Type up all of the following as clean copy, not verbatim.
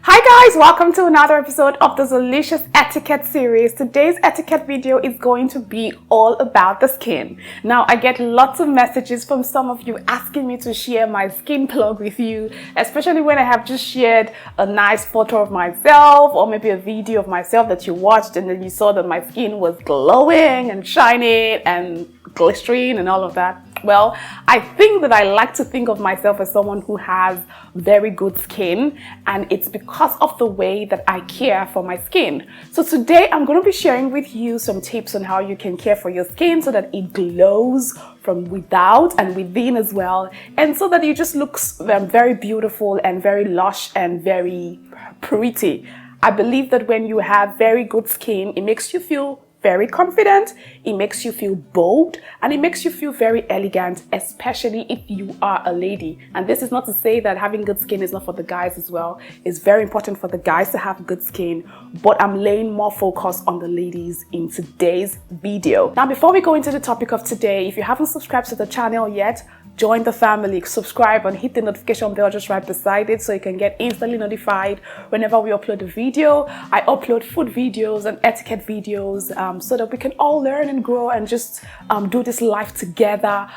Hi guys, welcome to another episode of the Zeelicious etiquette series. Today's etiquette video is going to be all about the skin. Now, I get lots of messages from some of you asking me to share my skin plug with you, especially when I have just shared a nice photo of myself or maybe a video of myself that you watched and then you saw that my skin was glowing and shining and glistering and all of that. Well, I think that I like to think of myself as someone who has very good skin, and it's because of the way that I care for my skin. So today I'm going to be sharing with you some tips on how you can care for your skin so that it glows from without and within as well, and so that it just looks very beautiful and very lush and very pretty. I believe that when you have very good skin, it makes you feel very confident, it makes you feel bold, and it makes you feel very elegant, especially if you are a lady. And this is not to say that having good skin is not for the guys as well. It's very important for the guys to have good skin, but I'm laying more focus on the ladies in today's video. Now, before we go into the topic of today, if you haven't subscribed to the channel yet, join the family, subscribe and hit the notification bell just right beside it so you can get instantly notified whenever we upload a video. I upload food videos and etiquette videos so that we can all learn and grow and just do this life together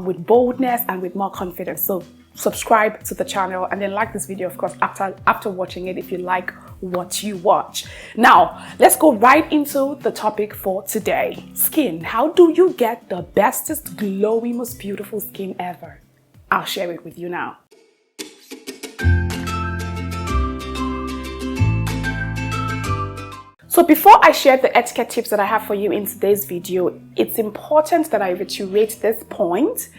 with boldness and with more confidence. So subscribe to the channel and then like this video, of course, after watching it if you like what you watch. Now, let's go right into the topic for today. Skin. How do you get the bestest, glowy, most beautiful skin ever? I'll share it with you now. So before I share the etiquette tips that I have for you in today's video, it's important that I reiterate this point.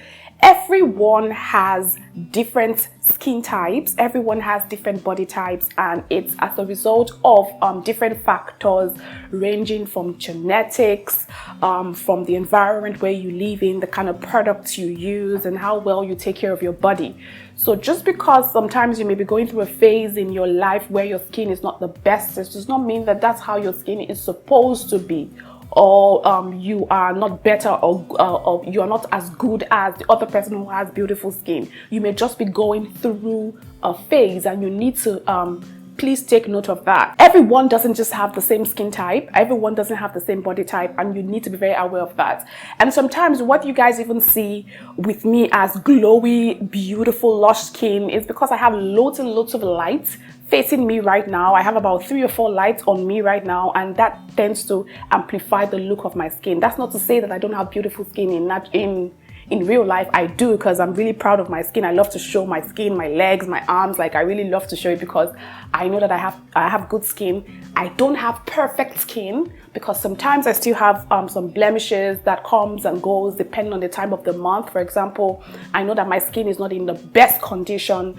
Everyone has different skin types, everyone has different body types, and it's as a result of different factors ranging from genetics, from the environment where you live in, the kind of products you use, and how well you take care of your body. So just because sometimes you may be going through a phase in your life where your skin is not the best, it does not mean that that's how your skin is supposed to be, or you are not better, or you are not as good as the other person who has beautiful skin. You may just be going through a phase and you need to please take note of that. Everyone doesn't just have the same skin type, everyone doesn't have the same body type, and you need to be very aware of that. And sometimes what you guys even see with me as glowy, beautiful, lush skin is because I have loads and loads of light facing me right now. I have about 3 or 4 lights on me right now, and that tends to amplify the look of my skin. That's not to say that I don't have beautiful skin in real life. I do, because I'm really proud of my skin. I love to show my skin, my legs, my arms. Like, I really love to show it because I know that I have good skin. I don't have perfect skin because sometimes I still have some blemishes that comes and goes depending on the time of the month. For example, I know that my skin is not in the best condition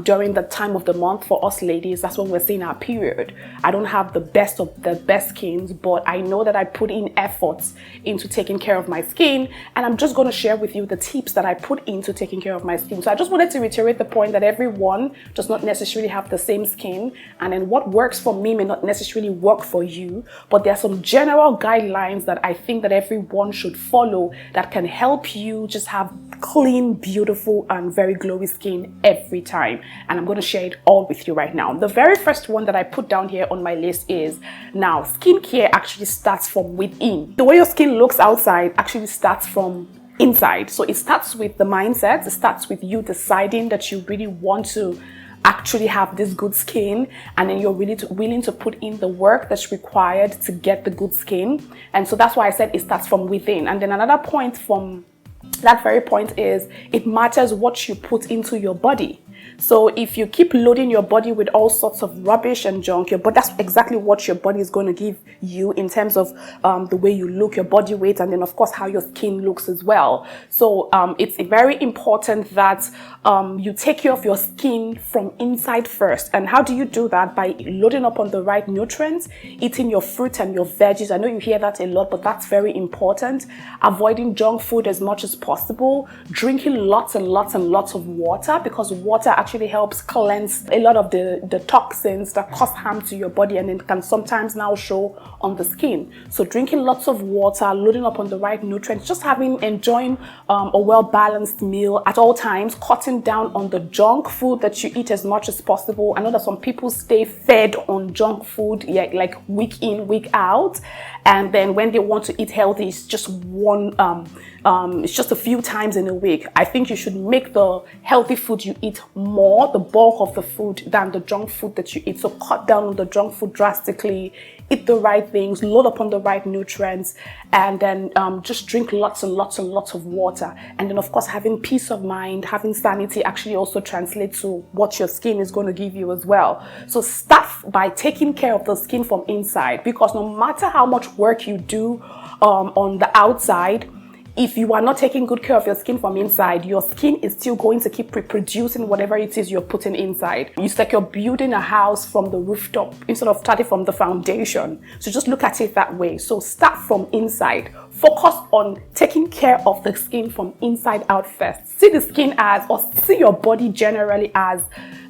during the time of the month. For us ladies, that's when we're seeing our period. I don't have the best of the best skins, but I know that I put in efforts into taking care of my skin, and I'm just going to share with you the tips that I put into taking care of my skin. So I just wanted to reiterate the point that everyone does not necessarily have the same skin, and then what works for me may not necessarily work for you, but there are some general guidelines that I think that everyone should follow that can help you just have clean, beautiful, and very glowy skin every time. And I'm going to share it all with you right now. The very first one that I put down here on my list is, now, skincare actually starts from within. The way your skin looks outside actually starts from inside. So it starts with the mindset. It starts with you deciding that you really want to actually have this good skin, and then you're really willing to put in the work that's required to get the good skin. And so that's why I said it starts from within. And then another point from that very point is, it matters what you put into your body. So if you keep loading your body with all sorts of rubbish and junk, but that's exactly what your body is going to give you in terms of the way you look, your body weight, and then of course how your skin looks as well. So it's very important that you take care of your skin from inside first. And how do you do that? By loading up on the right nutrients, eating your fruit and your veggies. I know you hear that a lot, but that's very important. Avoiding junk food as much as possible. Drinking lots and lots and lots of water, because water actually actually helps cleanse a lot of the toxins that cause harm to your body, and it can sometimes now show on the skin. So drinking lots of water, loading up on the right nutrients, just enjoying a well-balanced meal at all times, cutting down on the junk food that you eat as much as possible. I know that some people stay fed on junk food, yeah, like week in, week out, and then when they want to eat healthy, it's just it's just a few times in a week. I think you should make the healthy food you eat more, the bulk of the food, than the junk food that you eat. So cut down on the junk food drastically, eat the right things, load up on the right nutrients, and then just drink lots and lots and lots of water. And then of course, having peace of mind, having sanity actually also translates to what your skin is going to give you as well. So start by taking care of the skin from inside, because no matter how much work you do on the outside, if you are not taking good care of your skin from inside, your skin is still going to keep reproducing whatever it is you're putting inside. It's like you're building a house from the rooftop instead of starting from the foundation. So just look at it that way. So start from inside. Focus on taking care of the skin from inside out first. See the skin as, or see your body generally as,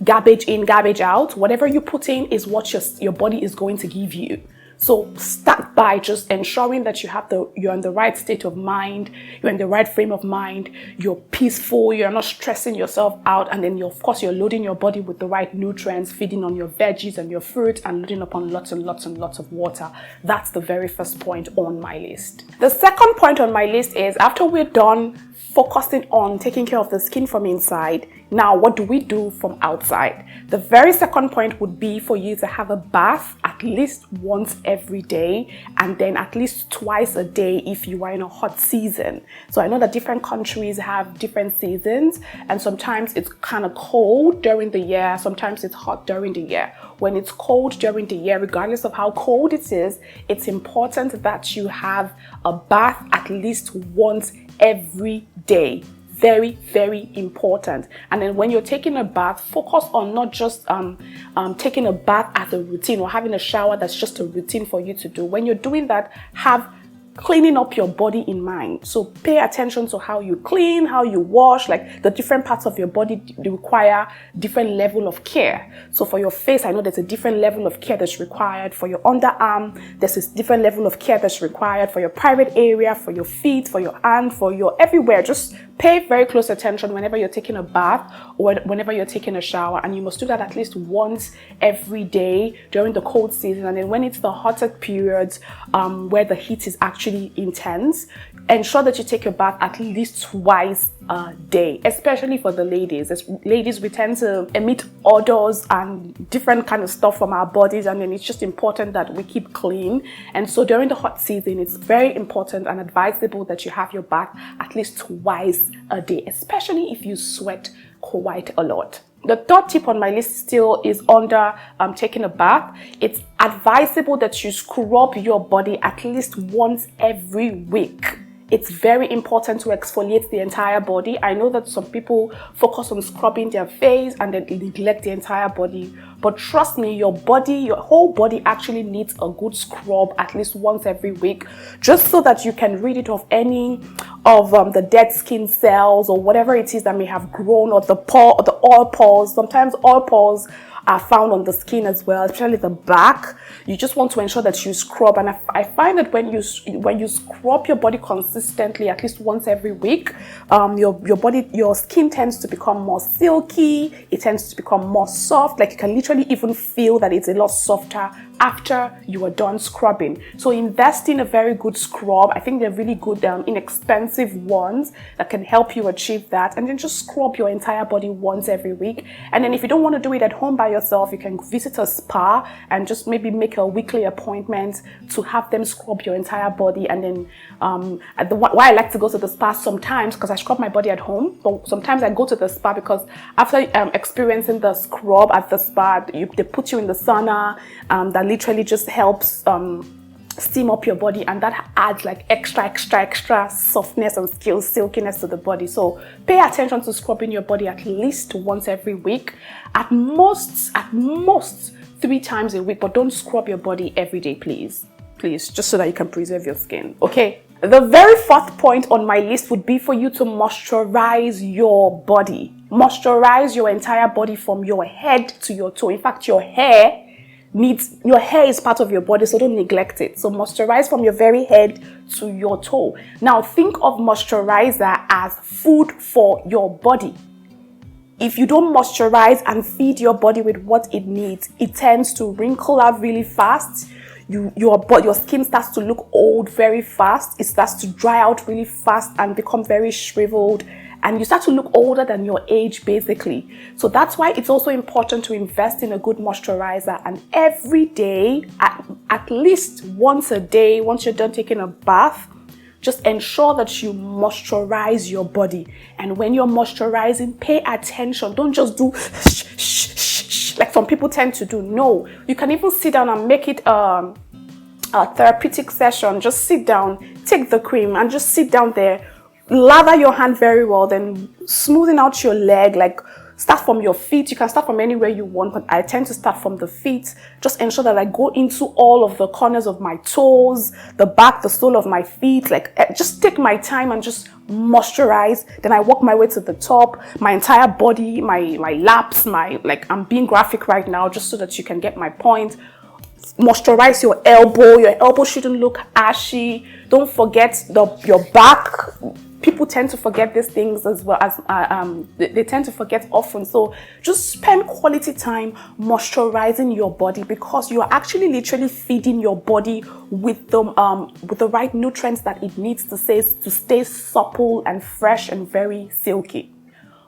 garbage in, garbage out. Whatever you put in is what your body is going to give you. So start by just ensuring that you're in the right state of mind, you're in the right frame of mind, you're peaceful, you're not stressing yourself out, and then of course you're loading your body with the right nutrients, feeding on your veggies and your fruit, and loading up on lots and lots and lots of water. That's the very first point on my list. The second point on my list is, after we're done focusing on taking care of the skin from inside, now what do we do from outside? The very second point would be for you to have a bath at least once every day, and then at least twice a day if you are in a hot season. So I know that different countries have different seasons, and sometimes it's kind of cold during the year, sometimes it's hot during the year. When it's cold during the year, regardless of how cold it is, it's important that you have a bath at least once every day. Very, very important. And then when you're taking a bath, focus on not just taking a bath as a routine, or having a shower that's just a routine for you to do. When you're doing that, have cleaning up your body in mind. So pay attention to how you clean, how you wash, like the different parts of your body require different level of care. So for your face, I know there's a different level of care that's required. For your underarm, there's a different level of care that's required. For your private area, for your feet, for your hand, for your everywhere. Just pay very close attention whenever you're taking a bath or whenever you're taking a shower, and you must do that at least once every day during the cold season. And then when it's the hotter periods where the heat is actually intense, ensure that you take a bath at least twice a day, especially for the ladies. As ladies, we tend to emit odors and different kind of stuff from our bodies, and then it's just important that we keep clean. And so during the hot season, it's very important and advisable that you have your bath at least twice a day, especially if you sweat quite a lot. The third tip on my list still is under taking a bath. It's advisable that you scrub your body at least once every week. It's very important to exfoliate the entire body. I know that some people focus on scrubbing their face and then neglect the entire body. But trust me, your body, your whole body actually needs a good scrub at least once every week, just so that you can rid it of any of the dead skin cells or whatever it is that may have grown, or the oil pores. Sometimes oil pores are found on the skin as well, especially the back. You just want to ensure that you scrub, and I find that when you scrub your body consistently at least once every week, your skin tends to become more silky. It tends to become more soft. Like you can literally even feel that it's a lot softer after you are done scrubbing. So invest in a very good scrub. I think they're really good, inexpensive ones that can help you achieve that. And then just scrub your entire body once every week. And then if you don't want to do it at home by yourself, you can visit a spa and just maybe make a weekly appointment to have them scrub your entire body. And then why I like to go to the spa sometimes, because I scrub my body at home, but sometimes I go to the spa because after experiencing the scrub at the spa, they put you in the sauna that literally just helps steam up your body, and that adds like extra softness and silkiness to the body. So pay attention to scrubbing your body at least once every week, at most 3 times a week, but don't scrub your body every day, please, just so that you can preserve your skin. Okay, the very fourth point on my list would be for you to moisturize your body. moisturize your entire body from your head to your toe. In fact, your hair is part of your body, so don't neglect it. So moisturize from your very head to your toe. Now think of moisturizer as food for your body. If you don't moisturize and feed your body with what it needs, it tends to wrinkle out really fast. Your skin starts to look old very fast. It starts to dry out really fast and become very shriveled, and you start to look older than your age basically. So that's why it's also important to invest in a good moisturizer, and every day, at least once a day, once you're done taking a bath, just ensure that you moisturize your body. And when you're moisturizing, pay attention. Don't just do like some people tend to do. No, you can even sit down and make it a therapeutic session. Just sit down, take the cream and just sit down there. Lather your hand very well, then smoothing out your leg. Like start from your feet. You can start from anywhere you want, but I tend to start from the feet. Just ensure that I go into all of the corners of my toes, the back, the sole of my feet. Like just take my time and just moisturize. Then I work my way to the top, my entire body, my laps, I'm being graphic right now just so that you can get my point. Moisturize your elbow. Your elbow shouldn't look ashy. Don't forget your back. People tend to forget these things as well, as they tend to forget often. So just spend quality time moisturizing your body, because you are actually literally feeding your body with the right nutrients that it needs to stay supple and fresh and very silky.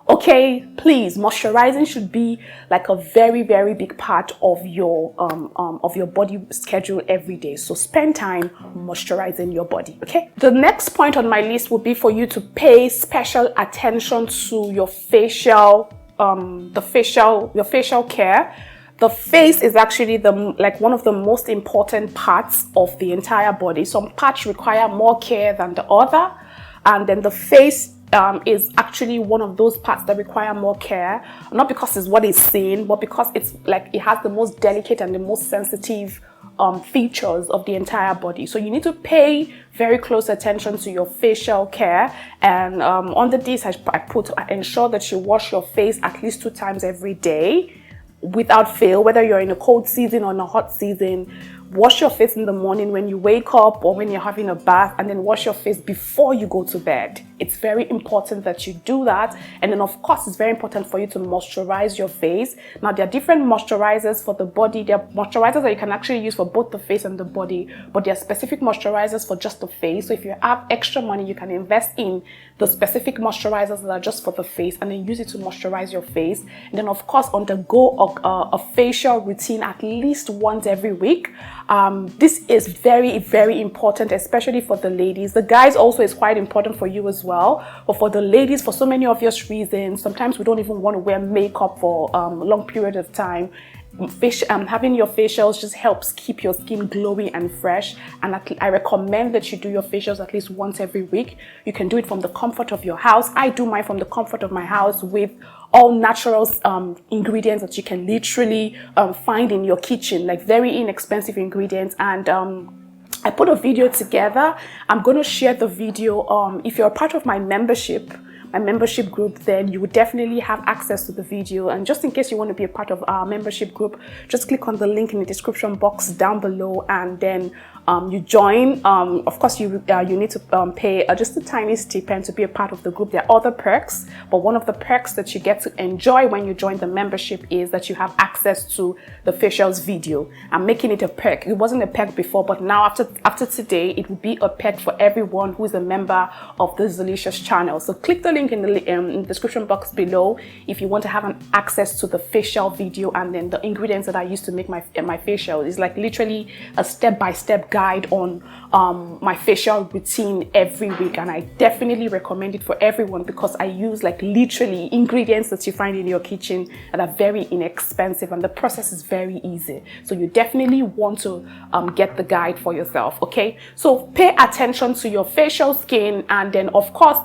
Okay, please, moisturizing should be like a very, very big part of your body schedule every day. So spend time moisturizing your body. Okay. The next point on my list would be for you to pay special attention to your facial care. The face is actually one of the most important parts of the entire body. Some parts require more care than the other, and then the face is actually one of those parts that require more care, not because it's what is seen, but because it's like it has the most delicate and the most sensitive features of the entire body. So you need to pay very close attention to your facial care, and under this I put ensure that you wash your face at least 2 times every day without fail, whether you're in a cold season or in a hot season. Wash your face in the morning when you wake up or when you're having a bath, and then wash your face before you go to bed. It's very important that you do that. And then of course, it's very important for you to moisturize your face. Now there are different moisturizers for the body. There are moisturizers that you can actually use for both the face and the body, but there are specific moisturizers for just the face. So if you have extra money, you can invest in the specific moisturizers that are just for the face, and then use it to moisturize your face. And then of course, undergo a facial routine at least once every week. This is very, very important, especially for the ladies. The guys also is quite important for you as well, but for the ladies, for so many obvious reasons, sometimes we don't even want to wear makeup for a long period of time. Having your facials just helps keep your skin glowy and fresh, and I recommend that you do your facials at least once every week. You can do it from the comfort of your house. I do mine from the comfort of my house with all natural ingredients that you can literally find in your kitchen, like very inexpensive ingredients. And I put a video together. I'm going to share the video. If you're a part of my membership group, then you would definitely have access to the video. And just in case you want to be a part of our membership group, just click on the link in the description box down below, and then you join. Of course, you need to pay just a tiny stipend to be a part of the group. There are other perks, but one of the perks that you get to enjoy when you join the membership is that you have access to the facials video. I'm making it a perk. It wasn't a perk before, but now after today, it will be a perk for everyone who is a member of the Zeelicious channel. So click the link in the description box below if you want to have access to the facial video, and then the ingredients that I use to make my facial. Is like literally a step-by-step guide on my facial routine every week, and I definitely recommend it for everyone because I use like literally ingredients that you find in your kitchen that are very inexpensive, and the process is very easy. So you definitely want to get the guide for yourself. Okay, so pay attention to your facial skin, and then of course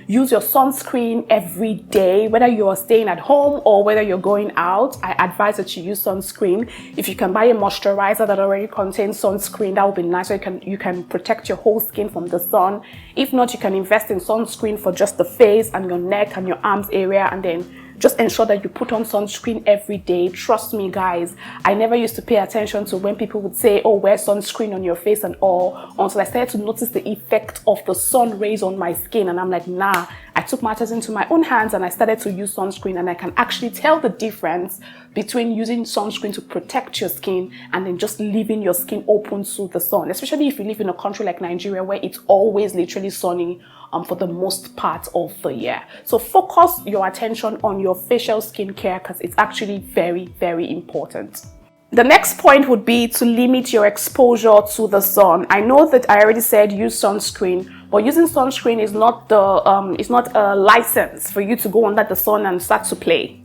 use your sunscreen every day, whether you're staying at home or whether you're going out. I advise that you use sunscreen. If you can buy a moisturizer that already contains sunscreen, that would be nice, so you can protect your whole skin from the sun. If not, you can invest in sunscreen for just the face and your neck and your arms area, and then just ensure that you put on sunscreen every day. Trust me, guys, I never used to pay attention to when people would say, oh, wear sunscreen on your face and all, until I started to notice the effect of the sun rays on my skin. And I'm like, nah, I took matters into my own hands and I started to use sunscreen, and I can actually tell the difference between using sunscreen to protect your skin and then just leaving your skin open to the sun, especially if you live in a country like Nigeria where it's always literally sunny for the most part of the year. So focus your attention on your facial skincare, because it's actually very, very important. The next point would be to limit your exposure to the sun. I know that I already said use sunscreen, but using sunscreen is not a license for you to go under the sun and start to play.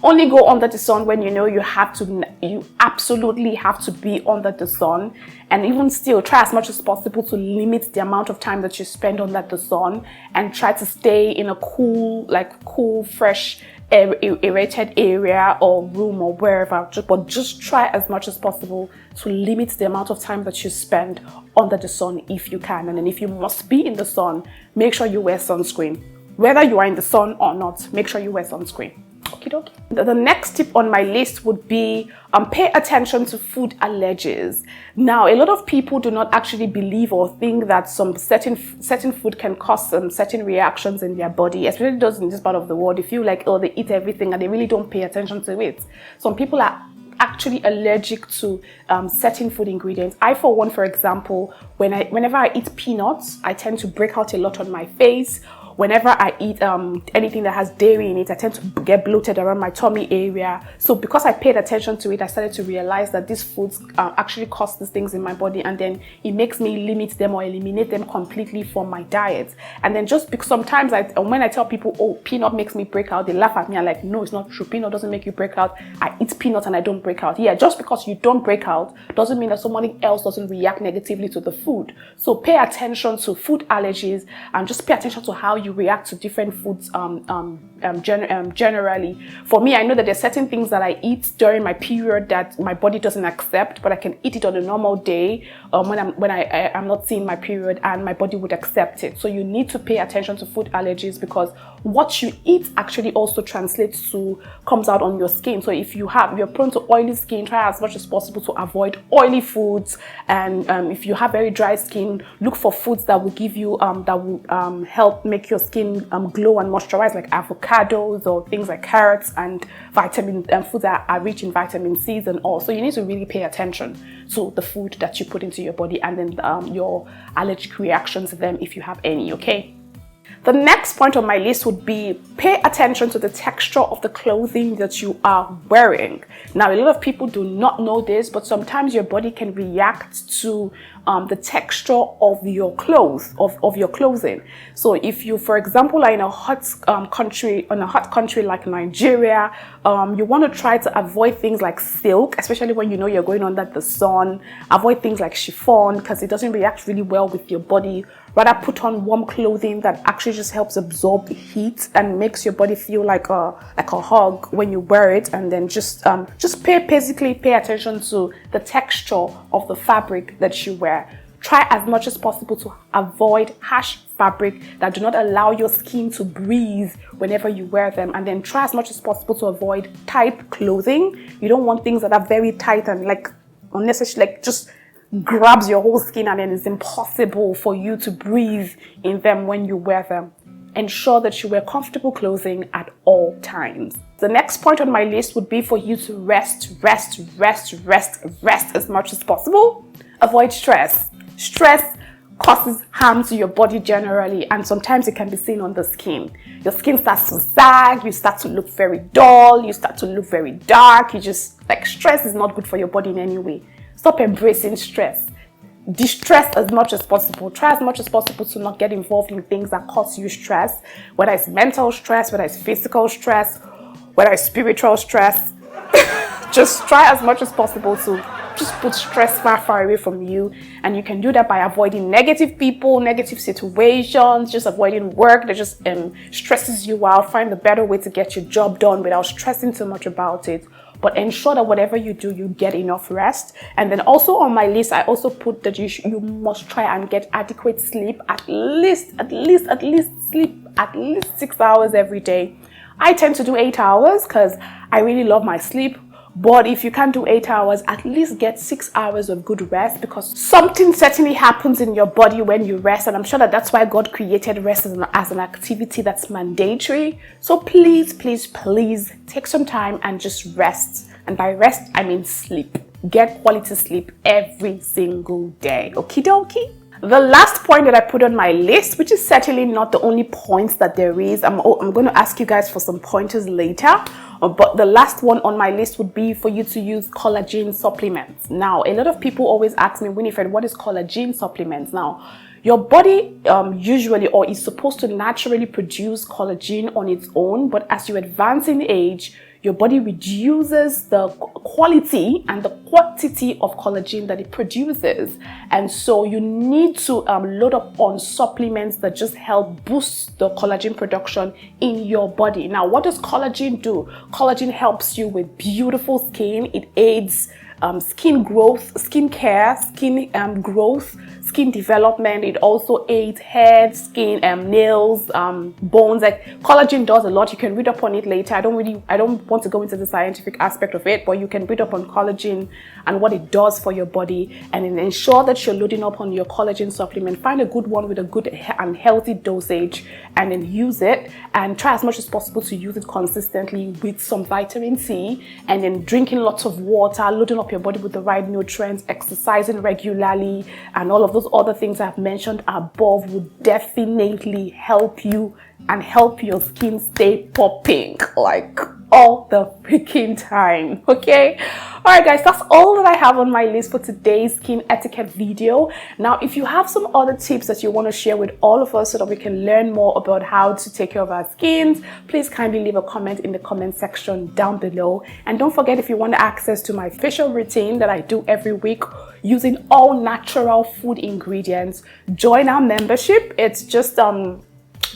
Only go under the sun when you know you absolutely have to be under the sun. And even still, try as much as possible to limit the amount of time that you spend under the sun, and try to stay in a cool, fresh, aerated area or room or wherever, but just try as much as possible to limit the amount of time that you spend under the sun if you can. And then if you must be in the sun, make sure you wear sunscreen. Whether you are in the sun or not, make sure you wear sunscreen. Okie dokie. The next tip on my list would be pay attention to food allergies. Now, a lot of people do not actually believe or think that some certain food can cause some certain reactions in their body, especially those in this part of the world. They feel like, oh, they eat everything and they really don't pay attention to it. Some people are actually allergic to certain food ingredients. I, for one, for example, whenever I eat peanuts, I tend to break out a lot on my face. Whenever I eat anything that has dairy in it, I tend to get bloated around my tummy area. So because I paid attention to it, I started to realize that these foods actually cause these things in my body, and then it makes me limit them or eliminate them completely from my diet. And then just because sometimes when I tell people, oh, peanut makes me break out, they laugh at me. I'm like, no, it's not true. Peanut doesn't make you break out. I eat peanut and I don't break out. Yeah, just because you don't break out doesn't mean that somebody else doesn't react negatively to the food. So pay attention to food allergies, and just pay attention to how you react to different foods generally. For me, I know that there's certain things that I eat during my period that my body doesn't accept, but I can eat it on a normal day when I'm not seeing my period, and my body would accept it. So you need to pay attention to food allergies, because what you eat actually also comes out on your skin. So if you're prone to oily skin, try as much as possible to avoid oily foods. And if you have very dry skin, look for foods that will give you help make your skin glow and moisturize, like avocados or things like carrots and foods that are rich in vitamin C's and all. So you need to really pay attention to the food that you put into your body, and then your allergic reactions to them if you have any. Okay. The next point on my list would be pay attention to the texture of the clothing that you are wearing. Now, a lot of people do not know this, but sometimes your body can react to the texture of your clothes, of your clothing. So if you, for example, are in a hot country like Nigeria, you want to try to avoid things like silk, especially when you know you're going under the sun. Avoid things like chiffon, because it doesn't react really well with your body. Rather put on warm clothing that actually just helps absorb the heat and makes your body feel like a hug when you wear it. And then just basically pay attention to the texture of the fabric that you wear. Try as much as possible to avoid harsh fabric that do not allow your skin to breathe whenever you wear them. And then try as much as possible to avoid tight clothing. You don't want things that are very tight and unnecessary, just grabs your whole skin, and then it's impossible for you to breathe in them when you wear them. Ensure that you wear comfortable clothing at all times. The next point on my list would be for you to rest as much as possible. Avoid stress. Stress causes harm to your body generally, and sometimes it can be seen on the skin. Your skin starts to sag, you start to look very dull, you start to look very dark. Stress is not good for your body in any way. Stop embracing stress. Distress as much as possible. Try as much as possible to not get involved in things that cause you stress, whether it's mental stress, whether it's physical stress, whether it's spiritual stress. Just try as much as possible to just put stress far away from you. And you can do that by avoiding negative people, negative situations, just avoiding work that just stresses you out. Find a better way to get your job done without stressing too much about it. But ensure that whatever you do, you get enough rest. And then also on my list, I also put that you must try and get adequate sleep, at least sleep at least 6 hours every day. I tend to do 8 hours because I really love my sleep. But if you can't do 8 hours, at least get 6 hours of good rest, because something certainly happens in your body when you rest. And I'm sure that that's why God created rest as an activity that's mandatory. So please, please, please take some time and just rest. And by rest, I mean sleep. Get quality sleep every single day. Okie dokie. The last point that I put on my list, which is certainly not the only points that there is, I'm going to ask you guys for some pointers later, but the last one on my list would be for you to use collagen supplements. Now, a lot of people always ask me, Winifred, what is collagen supplements? Now, your body usually or is supposed to naturally produce collagen on its own, but as you advance in age, your body reduces the quality and the quantity of collagen that it produces. And so you need to load up on supplements that just help boost the collagen production in your body. Now, what does collagen do? Collagen helps you with beautiful skin. It aids skin growth, skin care, skin growth, skin development. It also aids hair, skin, nails, bones. Like collagen does a lot. You can read up on it later. I don't want to go into the scientific aspect of it, but you can read up on collagen and what it does for your body, and then ensure that you're loading up on your collagen supplement. Find a good one with a good and healthy dosage, and then use it, and try as much as possible to use it consistently with some vitamin C, and then drinking lots of water, loading up your body with the right nutrients, exercising regularly, and all of those other things I've mentioned above would definitely help you and help your skin stay popping like all the freaking time. Okay, all right guys, that's all that I have on my list for today's skin etiquette video. Now, if you have some other tips that you want to share with all of us so that we can learn more about how to take care of our skins, please kindly leave a comment in the comment section down below. And don't forget, if you want access to my facial routine that I do every week using all natural food ingredients, join our membership. It's just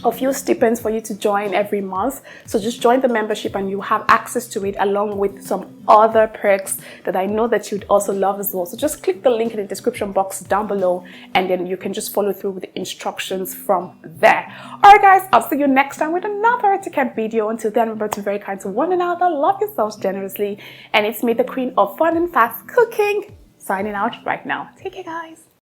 a few stipends for you to join every month. So just join the membership and you have access to it, along with some other perks that I know that you'd also love as well. So just click the link in the description box down below, and then you can just follow through with the instructions from there. All right guys, I'll see you next time with another etiquette video. Until then, remember to be very kind to one another, love yourselves generously, and it's me, the queen of fun and fast cooking, signing out right now. Take care guys.